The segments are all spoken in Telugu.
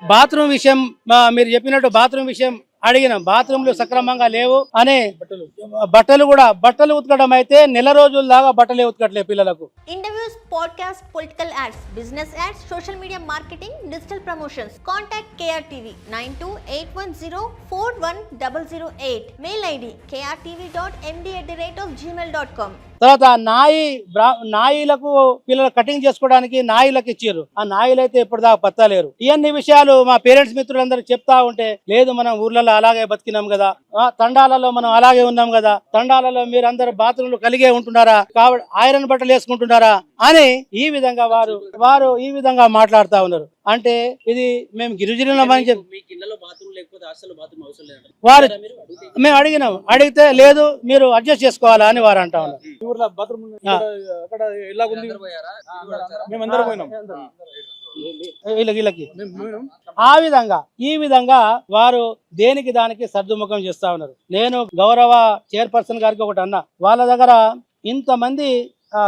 బాత్రూమ్ విషయం మీరు చెప్పినట్టు బాత్రూమ్ విషయం అడిగినాం. బాత్రూమ్లు సక్రమంగా లేవు అనే బట్టలు ఉతకడం అయితే నెల రోజుల దాకా బట్టలే ఉతకట్లేదు పిల్లలకు. Interviews, podcast, political ads, business ads, social media marketing, digital promotions. Contact KRTV 9281041008. Mail ID krtv.md@gmail.com. తర్వాత నాయిలకు పిల్లలు కటింగ్ చేసుకోవడానికి నాయిలకు ఇచ్చారు. ఆ నాయిలు అయితే ఇప్పటిదాకా పత్తలేరు. ఇవన్నీ విషయాలు మా పేరెంట్స్ మిత్రులందరూ చెప్తా ఉంటే, లేదు మనం ఊర్లలో అలాగే బతికినాం కదా, తండాలలో మనం అలాగే ఉన్నాం కదా, తండాలలో మీరు అందరు బాత్రూమ్లు కలిగే ఉంటున్నారా, కాబట్టి ఐరన్ బట్టలు వేసుకుంటున్నారా అని ఈ విధంగా వారు ఈ విధంగా మాట్లాడుతా ఉన్నారు. అంటే ఇది మేము గిరిజనులమని చెప్పి వారు మేము అడిగితే లేదు మీరు అడ్జస్ట్ చేసుకోవాలా అని వారు అంటా ఉన్నారు. ఈ విధంగా వారు దేనికి దానికి సర్దుముఖం చేస్తా ఉన్నారు. నేను గౌరవ చైర్పర్సన్ గారికి ఒకటి అన్నా, వాళ్ళ దగ్గర ఇంతమంది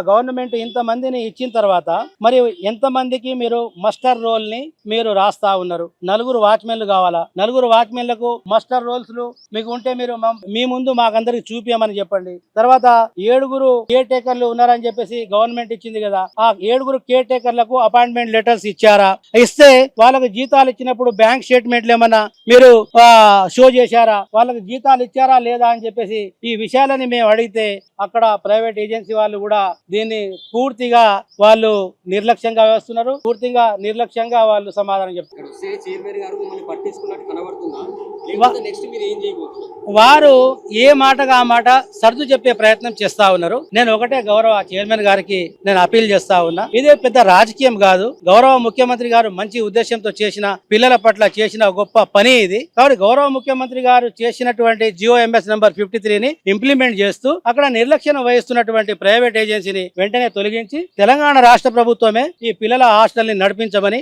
గవర్నమెంట్ ఇంతమందిని ఇచ్చిన తర్వాత మరి ఎంతమందికి మీరు మస్టర్ రోల్ ని మీరు రాస్తా ఉన్నారు? 4 వాచ్మెన్లు కావాలా? 4 వాచ్మెన్లకు మస్టర్ రోల్స్ మీకు ఉంటే మీరు మీ ముందు మాకందరికి చూపించమని చెప్పండి. తర్వాత 7 కేర్ టేకర్లు ఉన్నారని చెప్పేసి గవర్నమెంట్ ఇచ్చింది కదా, ఆ 7 కేర్ టేకర్లకు అపాయింట్మెంట్ లెటర్స్ ఇచ్చారా? ఇస్తే వాళ్ళకు జీతాలు ఇచ్చినప్పుడు బ్యాంక్ స్టేట్మెంట్లు ఏమన్నా మీరు షో చేశారా? వాళ్ళకి జీతాలు ఇచ్చారా లేదా అని చెప్పేసి ఈ విషయాలని మేము అడిగితే అక్కడ ప్రైవేట్ ఏజెన్సీ వాళ్ళు కూడా దీన్ని పూర్తిగా వాళ్ళు నిర్లక్ష్యంగా వేస్తున్నారు. పూర్తిగా నిర్లక్ష్యంగా వాళ్ళు సమాధానం చెప్తున్నారు. వారు ఏ మాటగా ఆ మాట సర్దు చెప్పే ప్రయత్నం చేస్తా ఉన్నారు. నేను ఒకటే గౌరవ చైర్మన్ గారికి నేను అపీల్ చేస్తా ఉన్నా, ఇదే పెద్ద రాజకీయం కాదు. గౌరవ ముఖ్యమంత్రి గారు మంచి ఉద్దేశంతో చేసిన పిల్లల పట్ల చేసిన గొప్ప పని ఇది. కాబట్టి గౌరవ ముఖ్యమంత్రి గారు చేసినటువంటి GOMS నెంబర్ 53ని ఇంప్లిమెంట్ చేస్తూ అక్కడ నిర్లక్ష్యం వహిస్తున్నటువంటి ప్రైవేట్ ఏజెన్సీని వెంటనే తొలగించి తెలంగాణ రాష్ట్ర ప్రభుత్వమే ఈ పిల్లల హాస్టల్ ని నడిపించమని,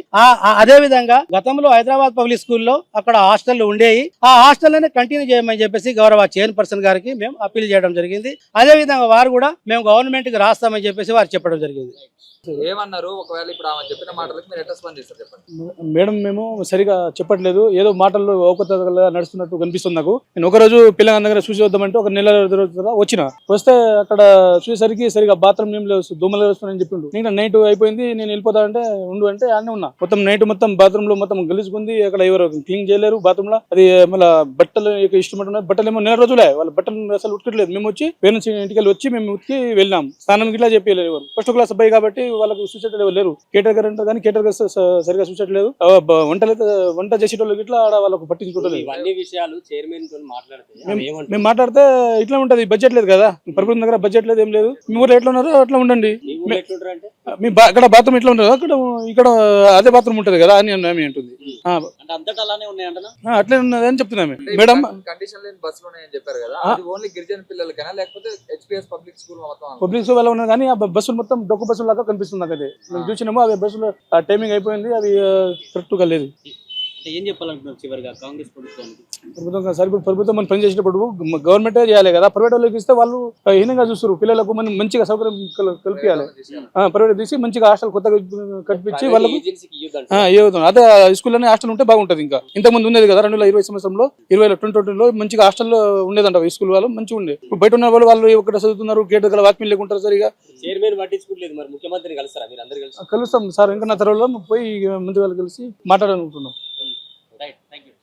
అదే విధంగా గతంలో హైదరాబాద్ పబ్లిక్ స్కూల్లో అక్కడ హాస్టల్ ఉండేవి, ఆ హాస్టల్ కంటిన్యూ చేయమని చెప్పేసి గౌరవ చైర్పర్సన్ గారికి మేము అప్పీల్ చేయడం జరిగింది. అదే విధంగా వారు కూడా మేము గవర్నమెంట్ కి రాస్తామని చెప్పేసి వారు చెప్పడం జరిగింది. ఏమన్నారు? ఒకవేళ ఇప్పుడు ఆమె చెప్పిన మాటలకు మీరు ఎట్లా స్పందిస్తారు చెప్పండి. మేడం మేము సరిగా చెప్పట్లేదు, ఏదో మాటల్లో అవకతవకలుగా నడుస్తున్నట్టు కనిపిస్తుంది నాకు. నేను ఒకరోజు పిల్లల దగ్గర చూసి వద్దామంటే ఒక నెల రోజుల వస్తే అక్కడ చూసేసరికి సరిగా బాత్రూమ్ ఏం లేవు, దోమలు వస్తున్నాయని చెప్పిండు. నేను నైట్ అయిపోయింది, నేను వెళ్ళిపోతా అంటే ఉండు అంటే అన్నీ ఉన్నా. మొత్తం నైట్ మొత్తం బాత్రూమ్ లో మొత్తం గలీజుకుంది, అక్కడ ఎవరు క్లీన్ చేయలేరు బాత్రూమ్ లో. అది మళ్ళీ బట్టలు ఇష్టం బట్టలు ఏమో నెల రోజులే, వాళ్ళ బట్టలు అసలు ఉతకట్లేదు. మేము వచ్చి పేరెంట్స్ ఇంటికి వచ్చి మేము ఉతికి వెళ్ళాం. స్నానం ఇట్లా చెప్పలేదు. ఎవరు ఫస్ట్ క్లాస్ అబ్బాయి కాబట్టి వాళ్ళకు చూసేటప్పుడు లేరు. కేటర్ అంటారు కానీ కేటర్ సరిగా చూసట్లేదు. వంట చేసేటోళ్ళకి ఇట్లా వాళ్ళకు పట్టించుకోవట్లేదు. మేము మాట్లాడితే ఇట్లా ఉంటది, బడ్జెట్ లేదు కదా, ప్రభుత్వం దగ్గర బడ్జెట్ లేదు, ఏం లేదు. మీ ఊరు ఎట్లా ఉన్నారో అట్లా ఉండండి. మీ అక్కడ బాత్రూమ్ ఎట్లా ఉంటుంది ఇక్కడ అదే బాత్రూమ్ ఉంటది కదా అని అంటుంది. అట్లే ఉన్నది అని చెప్తున్నాము మేడం. కండిషన్ లేని బస్సులు ఉన్నాయని చెప్పారు కదా, ఓన్లీ గిరిజన పిల్లలకైనా లేకపోతే HPS పబ్లిక్ స్కూల్ వల్ల ఉన్నది కానీ ఆ బస్సులు మొత్తం డొక్కు బస్సులు లాగా కనిపిస్తుంది. అదే మేము చూసినాము, అవి బస్సులో టైమింగ్ అయిపోయింది, అవి కరెక్ట్ గా లేదు. ఏం చెప్పాలనుకుంటున్నారు చివరిగా కాంగ్రెస్ ప్రభుత్వానికి? ప్రభుత్వం మనం పని చేసేటప్పుడు గవర్నమెంటే చేయాలి కదా, ప్రైవేట్ వాళ్ళకి ఇస్తే వాళ్ళు హీనంగా చూస్తారు. పిల్లలకు మనం మంచిగా సౌకర్యం కల్పించాలి. ప్రైవేట్ తీసి మంచిగా హాస్టల్ కొత్తగా కల్పించి వాళ్ళకు అదే స్కూల్లోనే హాస్టల్ ఉంటే బాగుంటది. ఇంకా ఇంతకుముందు ఉండేది కదా 2020 సంవత్సరంలో 2020లో మంచిగా హాస్టల్లో ఉండేదంట ఈ స్కూల్ వాళ్ళు, మంచిగా ఉండే. బయట ఉన్న వాళ్ళు ఇక్కడ చదువుతున్నారు, గేట్ దగ్గర వాక్మెన్ లేకుంటారు సరిగా. చైర్మన్ పట్టించుకోలేదు, మరి ముఖ్యమంత్రిని కలుస్తారా మీరు? అందరూ కలుస్తాం సార్, ఇంకా నా తర్వాత పోయి మంత్రి వాళ్ళు కలిసి మాట్లాడాలనుకుంటున్నాం.